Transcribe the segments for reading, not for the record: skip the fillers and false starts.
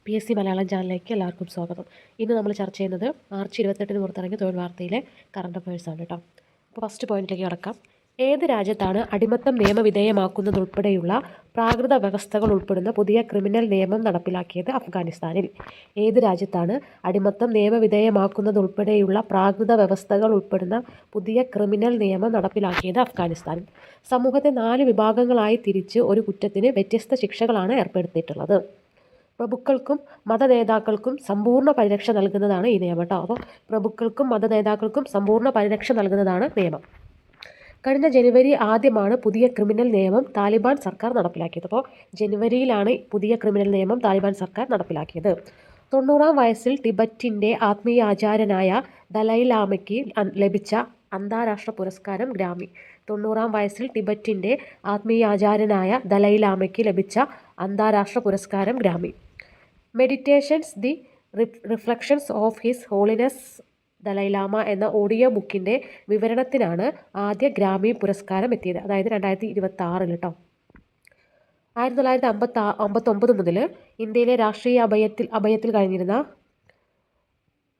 PSC Malayalam ചാനലിലേക്ക് എല്ലാവർക്കും സ്വാഗതം. ഇന്ന് നമ്മൾ ചർച്ച ചെയ്യുന്നത് മാർച്ച് 28 പുറത്തിറങ്ങിയ തൊഴിൽ വാർത്തയിലെ കറണ്ട് അഫയേഴ്സാണ് കേട്ടോ. അപ്പോൾ ഫസ്റ്റ് പോയിന്റിലേക്ക് കടക്കാം. ഏത് രാജ്യത്താണ് അടിമത്തം നിയമവിധേയമാക്കുന്നതുൾപ്പെടെയുള്ള പ്രാകൃത വ്യവസ്ഥകൾ ഉൾപ്പെടുന്ന പുതിയ ക്രിമിനൽ നിയമം നടപ്പിലാക്കിയത്? അഫ്ഗാനിസ്ഥാനിൽ. ഏത് രാജ്യത്താണ് അടിമത്തം നിയമവിധേയമാക്കുന്നതുൾപ്പെടെയുള്ള പ്രാകൃത വ്യവസ്ഥകൾ ഉൾപ്പെടുന്ന പുതിയ ക്രിമിനൽ നിയമം നടപ്പിലാക്കിയത്? അഫ്ഗാനിസ്ഥാനിൽ. സമൂഹത്തെ 4 വിഭാഗങ്ങളായി തിരിച്ച് ഒരു കുറ്റത്തിന് വ്യത്യസ്ത ശിക്ഷകളാണ് ഏർപ്പെടുത്തിയിട്ടുള്ളത്. പ്രഭുക്കൾക്കും മതനേതാക്കൾക്കും സമ്പൂർണ്ണ പരിരക്ഷ നൽകുന്നതാണ് ഈ നിയമം കേട്ടോ. അപ്പോൾ പ്രഭുക്കൾക്കും മതനേതാക്കൾക്കും സമ്പൂർണ്ണ പരിരക്ഷ നൽകുന്നതാണ് നിയമം. കഴിഞ്ഞ ജനുവരി ആദ്യമാണ് പുതിയ ക്രിമിനൽ നിയമം താലിബാൻ സർക്കാർ നടപ്പിലാക്കിയത്. അപ്പോൾ ജനുവരിയിലാണ് പുതിയ ക്രിമിനൽ നിയമം താലിബാൻ സർക്കാർ നടപ്പിലാക്കിയത്. 90-ാം വയസ്സിൽ ടിബറ്റിൻ്റെ ആത്മീയ ആചാര്യനായ ദലൈലാമയ്ക്ക് ലഭിച്ച അന്താരാഷ്ട്ര പുരസ്കാരം ഗ്രാമി. 90-ാം വയസ്സിൽ ടിബറ്റിൻ്റെ ആത്മീയ ആചാര്യനായ ദലൈലാമയ്ക്ക് ലഭിച്ച അന്താരാഷ്ട്ര പുരസ്കാരം Grammy. Meditations the reflections of his holiness Dalai Lama എന്ന ഓഡിയോ ബുക്കിൻ്റെ വിവരണത്തിനാണ് ആദ്യ ഗ്രാമി പുരസ്കാരം എത്തിയത്. അതായത് 2026 കേട്ടോ. 1959 മുതൽ ഇന്ത്യയിലെ രാഷ്ട്രീയ അഭയത്തിൽ കഴിഞ്ഞിരുന്ന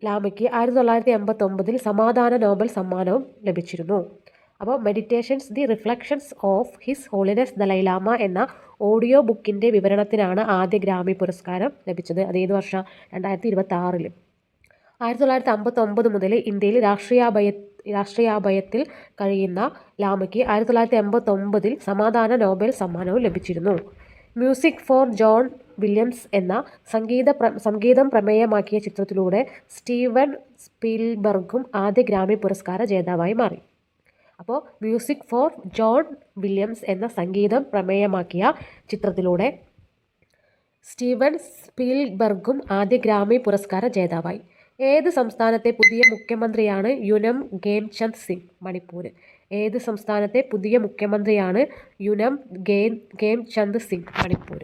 ലാമയ്ക്ക് 1989 സമാധാന നോബൽ സമ്മാനവും ലഭിച്ചിരുന്നു. അപ്പോൾ meditations the reflections of his holiness Dalai Lama എന്ന ഓഡിയോ ബുക്കിൻ്റെ വിവരണത്തിനാണ് ആദ്യ ഗ്രാമി പുരസ്കാരം ലഭിച്ചത്. അത് ഏത് വർഷം? 2026. 1959 മുതൽ ഇന്ത്യയിൽ രാഷ്ട്രീയാഭയത്തിൽ കഴിയുന്ന ലാമയ്ക്ക് 1989 സമാധാന നോബൽ സമ്മാനവും ലഭിച്ചിരുന്നു. മ്യൂസിക് ഫോർ ജോൺ വില്യംസ് എന്ന സംഗീതം പ്രമേയമാക്കിയ ചിത്രത്തിലൂടെ സ്റ്റീവൻ സ്പീൽബർഗും ആദ്യ ഗ്രാമി പുരസ്കാര ജേതാവായി മാറി. അപ്പോൾ മ്യൂസിക് ഫോർ ജോൺ വില്യംസ് എന്ന സംഗീതം പ്രമേയമാക്കിയ ചിത്രത്തിലൂടെ സ്റ്റീവൻ സ്പീൽബർഗും ആദ്യ ഗ്രാമി പുരസ്കാര ജേതാവായി. ഏത് സംസ്ഥാനത്തെ പുതിയ മുഖ്യമന്ത്രിയാണ് യുനം ഖേംചന്ദ് സിംഗ്? മണിപ്പൂർ. ഏത് സംസ്ഥാനത്തെ പുതിയ മുഖ്യമന്ത്രിയാണ് യുനം ഖേംചന്ദ് സിംഗ്? മണിപ്പൂർ.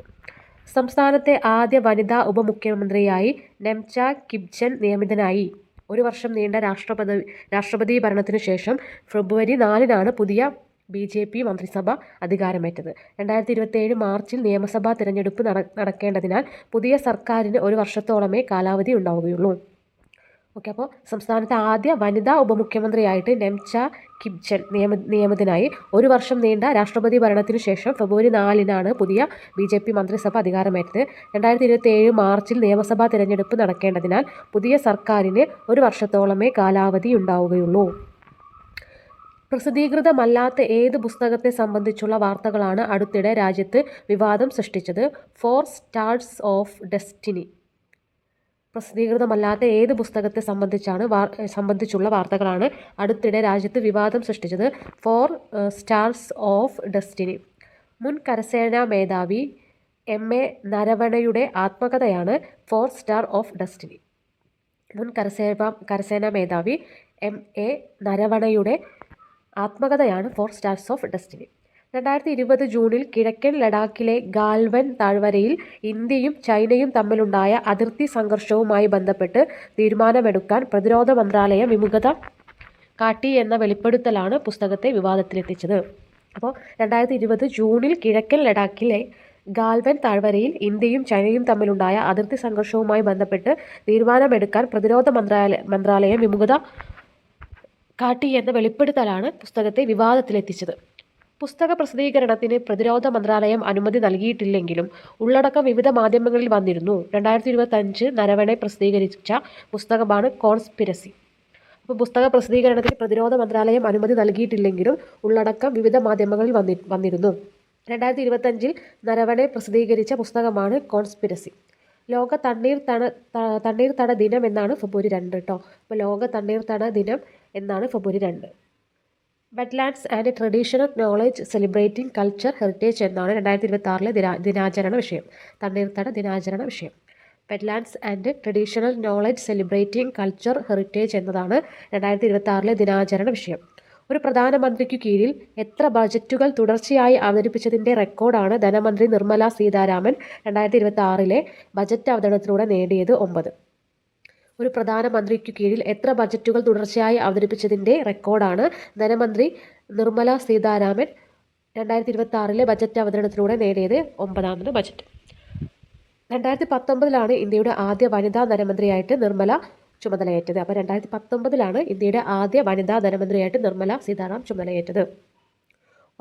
സംസ്ഥാനത്തെ ആദ്യ വനിതാ ഉപമുഖ്യമന്ത്രിയായി നെംച കിപ്ചൻ നിയമിതനായി. 1 വർഷം നീണ്ട രാഷ്ട്രപതി ഭരണത്തിനു ശേഷം ഫെബ്രുവരി 4-നാണ് പുതിയ BJP മന്ത്രിസഭ അധികാരമേറ്റത്. 2027 മാർച്ചിൽ നിയമസഭാ തിരഞ്ഞെടുപ്പ് നടക്കേണ്ടതിനാൽ പുതിയ സർക്കാരിന് 1 വർഷത്തോളമേ കാലാവധി ഉണ്ടാവുകയുള്ളൂ. ഓക്കെ. അപ്പോൾ സംസ്ഥാനത്തെ ആദ്യ വനിതാ ഉപമുഖ്യമന്ത്രിയായിട്ട് നെംച കിപ്ചൻ നിയമിതനായി. 1 വർഷം നീണ്ട രാഷ്ട്രപതി ഭരണത്തിനു ശേഷം ഫെബ്രുവരി 4-നാണ് പുതിയ BJP മന്ത്രിസഭ അധികാരമേറ്റത്. 2027 മാർച്ചിൽ നിയമസഭാ തിരഞ്ഞെടുപ്പ് നടക്കേണ്ടതിനാൽ പുതിയ സർക്കാരിന് 1 വർഷത്തോളമേ കാലാവധി ഉണ്ടാവുകയുള്ളൂ. പ്രസിദ്ധീകൃതമല്ലാത്ത ഏത് പുസ്തകത്തെ സംബന്ധിച്ചുള്ള വാർത്തകളാണ് അടുത്തിടെ രാജ്യത്ത് വിവാദം സൃഷ്ടിച്ചത്? 4 സ്റ്റാർസ് ഓഫ് ഡെസ്റ്റിനി. പ്രസിദ്ധീകൃതമല്ലാത്ത ഏത് പുസ്തകത്തെ സംബന്ധിച്ചുള്ള വാർത്തകളാണ് അടുത്തിടെ രാജ്യത്ത് വിവാദം സൃഷ്ടിച്ചത്? 4 സ്റ്റാർസ് ഓഫ് ഡെസ്റ്റിനി. മുൻ കരസേനാ മേധാവി MA നരവണയുടെ ആത്മകഥയാണ് 4 സ്റ്റാർ ഓഫ് ഡെസ്റ്റിനി. മുൻ കരസേനാ മേധാവി MA നരവണയുടെ ആത്മകഥയാണ് 4 സ്റ്റാർസ് ഓഫ് ഡെസ്റ്റിനി. 2020 ജൂണിൽ കിഴക്കൻ ലഡാക്കിലെ ഗാൽവൻ താഴ്വരയിൽ ഇന്ത്യയും ചൈനയും തമ്മിലുണ്ടായ അതിർത്തി സംഘർഷവുമായി ബന്ധപ്പെട്ട് തീരുമാനമെടുക്കാൻ പ്രതിരോധ മന്ത്രാലയം വിമുഖത കാട്ടി എന്ന വെളിപ്പെടുത്തലാണ് പുസ്തകത്തെ വിവാദത്തിലെത്തിച്ചത്. അപ്പോൾ 2020 ജൂണിൽ കിഴക്കൻ ലഡാക്കിലെ ഗാൽവൻ താഴ്വരയിൽ ഇന്ത്യയും ചൈനയും തമ്മിലുണ്ടായ അതിർത്തി സംഘർഷവുമായി ബന്ധപ്പെട്ട് തീരുമാനമെടുക്കാൻ പ്രതിരോധ മന്ത്രാലയം വിമുഖത കാട്ടി എന്ന വെളിപ്പെടുത്തലാണ് പുസ്തകത്തെ വിവാദത്തിലെത്തിച്ചത്. പുസ്തക പ്രസിദ്ധീകരണത്തിന് പ്രതിരോധ മന്ത്രാലയം അനുമതി നൽകിയിട്ടില്ലെങ്കിലും ഉള്ളടക്കം വിവിധ മാധ്യമങ്ങളിൽ വന്നിരുന്നു. 2025 നരവണെ പ്രസിദ്ധീകരിച്ച പുസ്തകമാണ് കോൺസ്പിരസി. അപ്പോൾ പുസ്തക പ്രസിദ്ധീകരണത്തിന് പ്രതിരോധ മന്ത്രാലയം അനുമതി നൽകിയിട്ടില്ലെങ്കിലും ഉള്ളടക്കം വിവിധ മാധ്യമങ്ങളിൽ വന്നിരുന്നു. 2025 നരവണെ പ്രസിദ്ധീകരിച്ച പുസ്തകമാണ് കോൺസ്പിരസി. ലോക തണ്ണീർത്തട ദിനം എന്നാണ് ഫെബ്രുവരി 2 കേട്ടോ. അപ്പോൾ ലോക തണ്ണീർത്തട ദിനം എന്നാണ് ഫെബ്രുവരി 2. Wetlands and traditional knowledge celebrating culture heritage എന്നാണ് 2026 ദിനാചരണ വിഷയം. തണ്ണീർത്തട ദിനാചരണ വിഷയം wetlands and traditional knowledge celebrating culture heritage എന്നതാണ് 2026 ദിനാചരണ വിഷയം. ഒരു പ്രധാനമന്ത്രിക്കു കീഴിൽ എത്ര ബജറ്റുകൾ തുടർച്ചയായി അവതരിപ്പിച്ചതിൻ്റെ റെക്കോർഡാണ് ധനമന്ത്രി നിർമ്മല സീതാരാമൻ 2026 ബജറ്റ് അവതരണത്തിലൂടെ നേടിയത്? 9. ഒരു പ്രധാനമന്ത്രിക്കു കീഴിൽ എത്ര ബജറ്റുകൾ തുടർച്ചയായി അവതരിപ്പിച്ചതിൻ്റെ റെക്കോർഡാണ് ധനമന്ത്രി നിർമ്മല സീതാരാമൻ 2026 ബജറ്റ് അവതരണത്തിലൂടെ നേടിയത്? 9ാമത് ബജറ്റ്. 2019 ഇന്ത്യയുടെ ആദ്യ വനിതാ ധനമന്ത്രിയായിട്ട് നിർമ്മല ചുമതലയേറ്റത്. അപ്പോൾ 2019 ഇന്ത്യയുടെ ആദ്യ വനിതാ ധനമന്ത്രിയായിട്ട് നിർമ്മല സീതാറാം ചുമതലയേറ്റത്.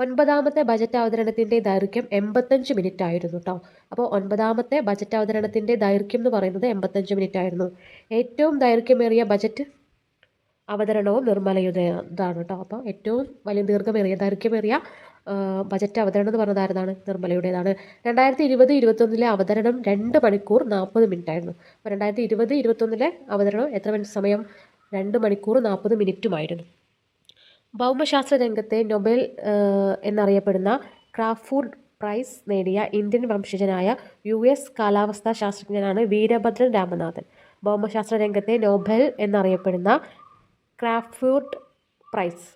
9ാമത്തെ ബജറ്റ് അവതരണത്തിൻ്റെ ദൈർഘ്യം 85 മിനിറ്റ് ആയിരുന്നു കേട്ടോ. അപ്പോൾ 9ാമത്തെ ബജറ്റ് അവതരണത്തിൻ്റെ ദൈർഘ്യം എന്ന് പറയുന്നത് 85 മിനിറ്റ് ആയിരുന്നു. ഏറ്റവും ദൈർഘ്യമേറിയ ബജറ്റ് അവതരണവും നിർമ്മലയുടേതാണ് കേട്ടോ. അപ്പോൾ ഏറ്റവും വലിയ ദൈർഘ്യമേറിയ ബജറ്റ് അവതരണം എന്ന് പറയുന്നത് ആരുതാണ്? നിർമ്മലയുടേതാണ്. 2020-21 അവതരണം 2 മണിക്കൂർ 40 മിനിറ്റ് ആയിരുന്നു. അപ്പോൾ 2020-21 അവതരണം എത്ര സമയം? 2 മണിക്കൂർ 40 മിനിറ്റുമായിരുന്നു. ഭൗമശാസ്ത്ര രംഗത്തെ നൊബേൽ എന്നറിയപ്പെടുന്ന ക്രാഫ്റ്റ് പ്രൈസ് നേടിയ ഇന്ത്യൻ വംശജനായ US കാലാവസ്ഥാ ശാസ്ത്രജ്ഞനാണ് വീരഭദ്രൻ രാമനാഥൻ. ഭൗമശാസ്ത്ര രംഗത്തെ നൊബേൽ എന്നറിയപ്പെടുന്ന ക്രാഫ്റ്റ് പ്രൈസ്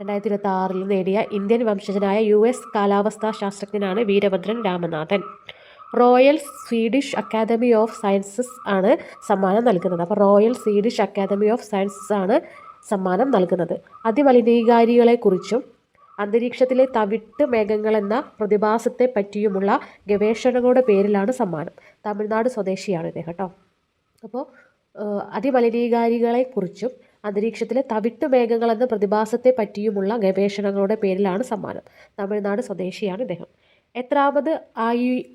2026 നേടിയ ഇന്ത്യൻ വംശജനായ US കാലാവസ്ഥാ ശാസ്ത്രജ്ഞനാണ് Veerabhadran Ramanathan. Royal Swedish Academy of Sciences ആണ് സമ്മാനം നൽകുന്നത്. അപ്പോൾ Royal Swedish Academy of Sciences ആണ് സമ്മാനം നൽകുന്നത്. അതിമലിനീകാരികളെക്കുറിച്ചും അന്തരീക്ഷത്തിലെ തവിട്ട് മേഘങ്ങളെന്ന പ്രതിഭാസത്തെ പറ്റിയുമുള്ള ഗവേഷണങ്ങളുടെ പേരിലാണ് സമ്മാനം. തമിഴ്നാട് സ്വദേശിയാണ് ഇദ്ദേഹം കേട്ടോ. അപ്പോൾ അതിമലിനീകാരികളെക്കുറിച്ചും അന്തരീക്ഷത്തിലെ തവിട്ട് മേഘങ്ങളെന്ന പ്രതിഭാസത്തെ പറ്റിയുമുള്ള ഗവേഷണങ്ങളുടെ പേരിലാണ് സമ്മാനം. തമിഴ്നാട് സ്വദേശിയാണ് ഇദ്ദേഹം. എത്രാമത്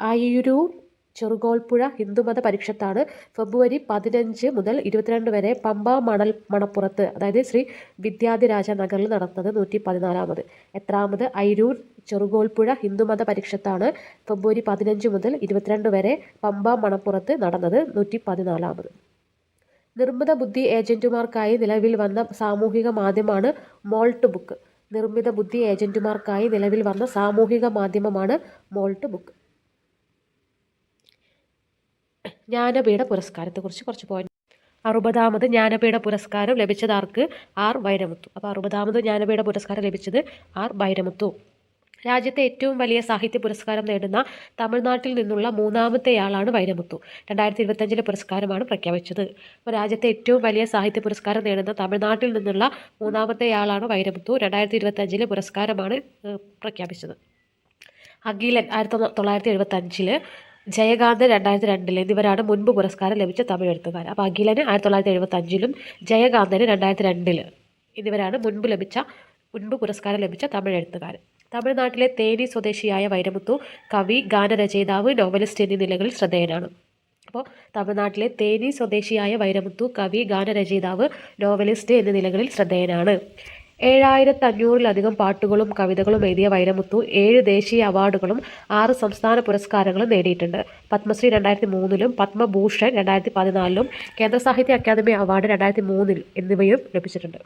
ആയിരൂർ ചെറുകോൽപ്പുഴ ഹിന്ദുമത പരിഷത്താണ് ഫെബ്രുവരി 15 മുതൽ 22 വരെ പമ്പ മണപ്പുറത്ത്, അതായത് ശ്രീ വിദ്യാധിരാജ നഗറിൽ നടന്നത് 114ാമത്. എത്രാമത് അയിരൂർ ചെറുകോൽപ്പുഴ ഹിന്ദുമത പരിഷത്താണ് ഫെബ്രുവരി 15 മുതൽ 22 വരെ പമ്പ മണപ്പുറത്ത് നടന്നത് 114ാമത്. നിർമ്മിത ബുദ്ധി ഏജന്റുമാർക്കായി നിലവിൽ വന്ന സാമൂഹിക മാധ്യമമാണ് മോൾട്ട് ബുക്ക്. നിർമ്മിത ബുദ്ധി ഏജന്റുമാർക്കായി നിലവിൽ വന്ന സാമൂഹിക മാധ്യമമാണ് മോൾട്ട് ബുക്ക്. ജ്ഞാനപീഠ പുരസ്കാരത്തെക്കുറിച്ച് കുറച്ച് പോയിന്റ്. 60ാമത് ജ്ഞാനപീഠ പുരസ്കാരം ലഭിച്ചത് ആർക്ക്? ആർ വൈരമുത്തു. അപ്പോൾ 60ാമത് ജ്ഞാനപീഠ പുരസ്കാരം ലഭിച്ചത് ആർ വൈരമുത്തു. രാജ്യത്തെ ഏറ്റവും വലിയ സാഹിത്യ പുരസ്കാരം നേടുന്ന തമിഴ്നാട്ടിൽ നിന്നുള്ള 3ാമത്തെയാളാണ് വൈരമുത്തു. 2025 പുരസ്കാരമാണ് പ്രഖ്യാപിച്ചത്. അപ്പോൾ രാജ്യത്തെ ഏറ്റവും വലിയ സാഹിത്യ പുരസ്കാരം നേടുന്ന തമിഴ്നാട്ടിൽ നിന്നുള്ള 3ാമത്തെയാളാണ് വൈരമുത്തു. 2025 പുരസ്കാരമാണ് പ്രഖ്യാപിച്ചത്. അഖിലൻ 1975, ജയകാന്തൻ 2002 എന്നിവരാണ് മുൻപ് പുരസ്കാരം ലഭിച്ച തമിഴ് എഴുത്തുകാർ. അപ്പോൾ അഖിലന് 1975 ജയകാന്തന് 2002 എന്നിവരാണ് മുൻപ് പുരസ്കാരം ലഭിച്ച തമിഴ് എഴുത്തുകാർ. തമിഴ്നാട്ടിലെ തേനി സ്വദേശിയായ വൈരമുത്തു കവി, ഗാനരചയിതാവ്, നോവലിസ്റ്റ് എന്നീ നിലകളിൽ ശ്രദ്ധേയനാണ്. അപ്പോൾ തമിഴ്നാട്ടിലെ തേനി സ്വദേശിയായ വൈരമുത്തു കവി, ഗാനരചയിതാവ്, നോവലിസ്റ്റ് എന്നീ നിലകളിൽ ശ്രദ്ധേയനാണ്. 7500-ലധികം പാട്ടുകളും കവിതകളും എഴുതിയ വൈരമുത്തു 7 ദേശീയ അവാർഡുകളും 6 സംസ്ഥാന പുരസ്കാരങ്ങളും നേടിയിട്ടുണ്ട്. പത്മശ്രീ 2003 പത്മഭൂഷൺ 2014 കേന്ദ്ര സാഹിത്യ അക്കാദമി അവാർഡ് 2003 എന്നിവയും ലഭിച്ചിട്ടുണ്ട്.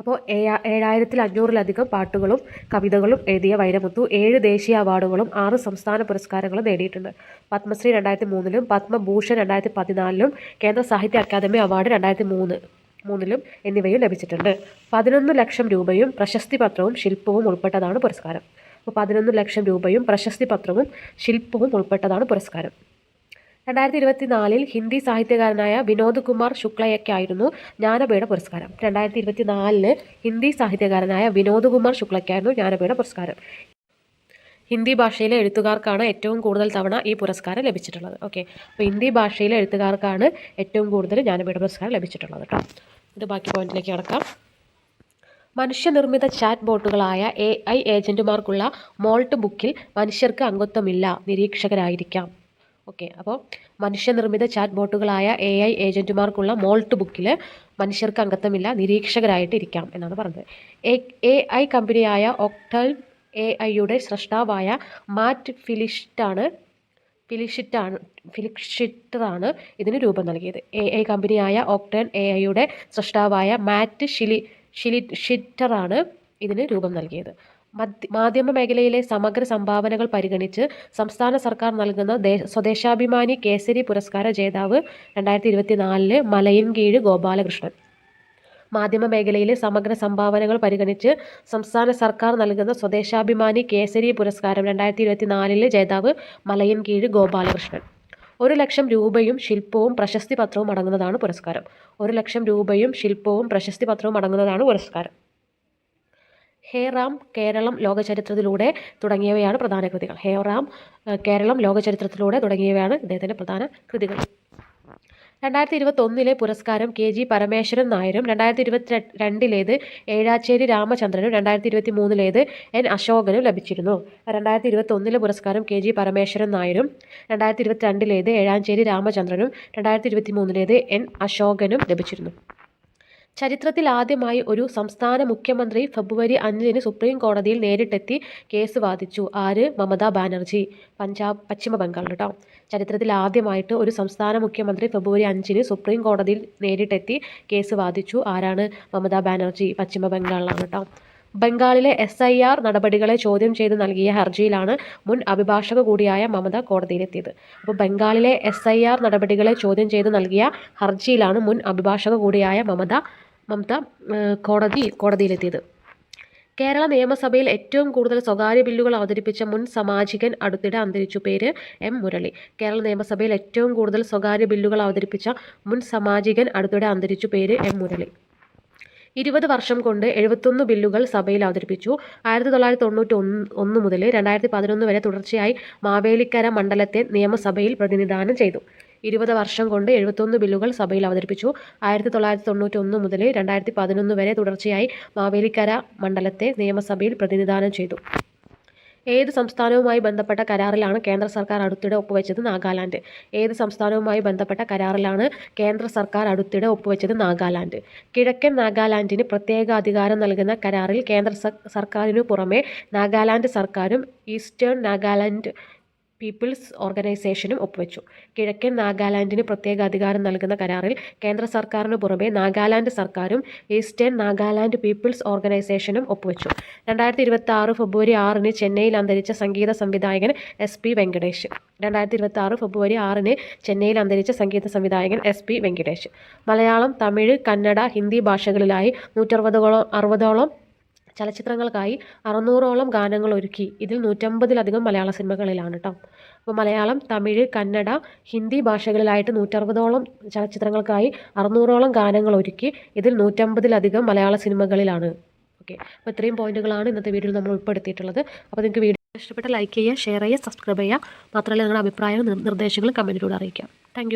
അപ്പോൾ 7500-ലധികം പാട്ടുകളും കവിതകളും എഴുതിയ വൈരമുത്തു 7 ദേശീയ അവാർഡുകളും 6 സംസ്ഥാന പുരസ്കാരങ്ങളും നേടിയിട്ടുണ്ട്. പത്മശ്രീ 2003 പത്മഭൂഷൺ 2014 കേന്ദ്ര സാഹിത്യ അക്കാദമി അവാർഡ് 2003 എന്നിവയും ലഭിച്ചിട്ടുണ്ട്. 11 ലക്ഷം രൂപയും പ്രശസ്തി പത്രവും ശില്പവും ഉൾപ്പെട്ടതാണ് പുരസ്കാരം. അപ്പോൾ 11 ലക്ഷം രൂപയും പ്രശസ്തി പത്രവും ശില്പവും ഉൾപ്പെട്ടതാണ് പുരസ്കാരം. 2024 ഹിന്ദി സാഹിത്യകാരനായ വിനോദ് കുമാർ ശുക്ലയ്ക്കായിരുന്നു ജ്ഞാനപീഠ പുരസ്കാരം. 2024 ഹിന്ദി സാഹിത്യകാരനായ വിനോദ് കുമാർ ശുക്ലയ്ക്കായിരുന്നു ജ്ഞാനപീഠ പുരസ്കാരം. ഹിന്ദി ഭാഷയിലെ എഴുത്തുകാർക്കാണ് ഏറ്റവും കൂടുതൽ തവണ ഈ പുരസ്കാരം ലഭിച്ചിട്ടുള്ളത്. ഓക്കെ, അപ്പോൾ ഹിന്ദി ഭാഷയിലെ എഴുത്തുകാർക്കാണ് ഏറ്റവും കൂടുതൽ ജ്ഞാനപീഠ പുരസ്കാരം ലഭിച്ചിട്ടുള്ളത് കേട്ടോ. ഇത് ബാക്കി പോയിന്റിലേക്ക് കിടക്കാം. മനുഷ്യനിർമ്മിത ചാറ്റ് ബോട്ടുകളായ AI ഏജന്റുമാർക്കുള്ള മോൾട്ട് ബുക്കിൽ മനുഷ്യർക്ക് അംഗത്വമില്ല, നിരീക്ഷകരായിരിക്കാം. ഓക്കെ, അപ്പോൾ മനുഷ്യനിർമ്മിത ചാറ്റ് ബോട്ടുകളായ AI ഏജന്റുമാർക്കുള്ള മോൾട്ട് ബുക്കിൽ മനുഷ്യർക്ക് അംഗത്വമില്ല, നിരീക്ഷകരായിട്ട് ഇരിക്കാം എന്നാണ് പറഞ്ഞത്. AI കമ്പനിയായ ഒക്ടൽ AIയുടെ സ്രഷ്ടാവായ മാറ്റ് ഫിലിഷിറ്ററാണ് ഇതിന് രൂപം നൽകിയത്. AI കമ്പനിയായ ഒക്ടൻ AIയുടെ സ്രഷ്ടാവായ മാറ്റ് ഷിലിഷിറ്ററാണ് ഇതിന് രൂപം നൽകിയത്. മാധ്യമ മേഖലയിലെ സമഗ്ര സംഭാവനകൾ പരിഗണിച്ച് സംസ്ഥാന സർക്കാർ നൽകുന്ന സ്വദേശാഭിമാനി കേസരി പുരസ്കാര ജേതാവ് 2024 മലയൻകീഴ് ഗോപാലകൃഷ്ണൻ. മാധ്യമ മേഖലയിലെ സമഗ്ര സംഭാവനകൾ പരിഗണിച്ച് സംസ്ഥാന സർക്കാർ നൽകുന്ന സ്വദേശാഭിമാനി കേസരി പുരസ്കാരം 2024 ജേതാവ് മലയൻകീഴ് ഗോപാലകൃഷ്ണൻ. 1 ലക്ഷം രൂപയും ശില്പവും പ്രശസ്തി പത്രവും അടങ്ങുന്നതാണ് പുരസ്കാരം. 1 ലക്ഷം രൂപയും ശില്പവും പ്രശസ്തി പത്രവും അടങ്ങുന്നതാണ് പുരസ്കാരം. ഹേ റാം, കേരളം, ലോകചരിത്രത്തിലൂടെ തുടങ്ങിയവയാണ് പ്രധാന കൃതികൾ. ഹേ റാം, കേരളം, ലോകചരിത്രത്തിലൂടെ തുടങ്ങിയവയാണ് ഇദ്ദേഹത്തിൻ്റെ പ്രധാന കൃതികൾ. 2021 പുരസ്കാരം KG പരമേശ്വരൻ നായരും 2022 ഏഴാച്ചേരി രാമചന്ദ്രനും 2023 N അശോകനും ലഭിച്ചിരുന്നു. 2021 പുരസ്കാരം KG പരമേശ്വരൻ നായരും 2022 ഏഴാച്ചേരി രാമചന്ദ്രനും 2023 N അശോകനും ലഭിച്ചിരുന്നു. ചരിത്രത്തിൽ ആദ്യമായി ഒരു സംസ്ഥാന മുഖ്യമന്ത്രി ഫെബ്രുവരി 5 സുപ്രീം കോടതിയിൽ നേരിട്ടെത്തി കേസ് വാദിച്ചു. ആര്? മമതാ ബാനർജി, പശ്ചിമ ബംഗാൾ കേട്ടോ. ചരിത്രത്തിൽ ആദ്യമായിട്ട് ഒരു സംസ്ഥാന മുഖ്യമന്ത്രി ഫെബ്രുവരി 5 സുപ്രീം കോടതിയിൽ നേരിട്ടെത്തി കേസ് വാദിച്ചു. ആരാണ്? മമതാ ബാനർജി, പശ്ചിമ ബംഗാളിലാണ് കേട്ടോ. ബംഗാളിലെ SIR നടപടികളെ ചോദ്യം ചെയ്ത് നൽകിയ ഹർജിയിലാണ് മുൻ അഭിഭാഷക കൂടിയായ മമത കോടതിയിലെത്തിയത്. അപ്പോൾ ബംഗാളിലെ SIR നടപടികളെ ചോദ്യം ചെയ്ത് നൽകിയ ഹർജിയിലാണ് മുൻ അഭിഭാഷക കൂടിയായ മമത കോടതിയിലെത്തിയത്. കേരള നിയമസഭയിൽ ഏറ്റവും കൂടുതൽ സ്വകാര്യ ബില്ലുകൾ അവതരിപ്പിച്ച മുൻ സാമാജികൻ അടുത്തിടെ അന്തരിച്ചു. പേര്? M മുരളി. കേരള നിയമസഭയിൽ ഏറ്റവും കൂടുതൽ സ്വകാര്യ ബില്ലുകൾ അവതരിപ്പിച്ച മുൻ സാമാജികൻ അടുത്തിടെ അന്തരിച്ചു. പേര്? M മുരളി. 20 വർഷം കൊണ്ട് 71 ബില്ലുകൾ സഭയിൽ അവതരിപ്പിച്ചു. 1991 മുതൽ 2011 വരെ തുടർച്ചയായി മാവേലിക്കര മണ്ഡലത്തെ നിയമസഭയിൽ പ്രതിനിധാനം ചെയ്തു. 20 വർഷം കൊണ്ട് 71 ബില്ലുകൾ സഭയിൽ അവതരിപ്പിച്ചു. 1991 മുതൽ 2011 വരെ തുടർച്ചയായി മാവേലിക്കര മണ്ഡലത്തെ നിയമസഭയിൽ പ്രതിനിധാനം ചെയ്തു. ഏത് സംസ്ഥാനവുമായി ബന്ധപ്പെട്ട കരാറിലാണ് കേന്ദ്ര സർക്കാർ അടുത്തിടെ ഒപ്പുവെച്ചത്? നാഗാലാൻഡ്. ഏത് സംസ്ഥാനവുമായി ബന്ധപ്പെട്ട കരാറിലാണ് കേന്ദ്ര സർക്കാർ അടുത്തിടെ ഒപ്പുവെച്ചത്? നാഗാലാൻഡ്. കിഴക്കൻ നാഗാലാൻഡിന് പ്രത്യേക അധികാരം നൽകുന്ന കരാറിൽ കേന്ദ്ര സർക്കാരിനു പുറമെ നാഗാലാൻഡ് സർക്കാരും ഈസ്റ്റേൺ നാഗാലാൻഡ് പീപ്പിൾസ് ഓർഗനൈസേഷനും ഒപ്പുവെച്ചു. കിഴക്കൻ നാഗാലാൻഡിന് പ്രത്യേക അധികാരം നൽകുന്ന കരാറിൽ കേന്ദ്ര സർക്കാരിനു പുറമെ നാഗാലാൻഡ് സർക്കാരും ഈസ്റ്റേൺ നാഗാലാൻഡ് പീപ്പിൾസ് ഓർഗനൈസേഷനും ഒപ്പുവെച്ചു. 2026 ഫെബ്രുവരി 6 ചെന്നൈയിൽ അന്തരിച്ച സംഗീത സംവിധായകൻ SP വെങ്കടേഷ്. 2026 ഫെബ്രുവരി 6 ചെന്നൈയിൽ അന്തരിച്ച സംഗീത സംവിധായകൻ SP വെങ്കടേഷ്. മലയാളം, തമിഴ്, കന്നഡ, ഹിന്ദി ഭാഷകളിലായി 160ഓളം ചലച്ചിത്രങ്ങൾക്കായി 600ഓളം ഗാനങ്ങൾ ഒരുക്കി. ഇതിൽ 150ലധികം മലയാള സിനിമകളിലാണ് കേട്ടോ. അപ്പോൾ മലയാളം, തമിഴ്, കന്നഡ, ഹിന്ദി ഭാഷകളിലായിട്ട് 160ഓളം ചലച്ചിത്രങ്ങൾക്കായി 600ഓളം ഗാനങ്ങൾ ഒരുക്കി. ഇതിൽ 150ലധികം മലയാള സിനിമകളിലാണ്. ഓക്കെ, അപ്പോൾ ഇത്രയും പോയിന്റുകളാണ് ഇന്നത്തെ വീഡിയോയിൽ നമ്മൾ ഉൾപ്പെടുത്തിയിട്ടുള്ളത്. അപ്പോൾ നിങ്ങൾക്ക് വീഡിയോ ഇഷ്ടപ്പെട്ട ലൈക്ക് ചെയ്യുക, ഷെയർ ചെയ്യുക, സബ്സ്ക്രൈബ് ചെയ്യുക. മാത്രമല്ല നിങ്ങളുടെ അഭിപ്രായവും നിർദ്ദേശങ്ങളും കമൻറ്റിലൂടെ അറിയിക്കാം. താങ്ക്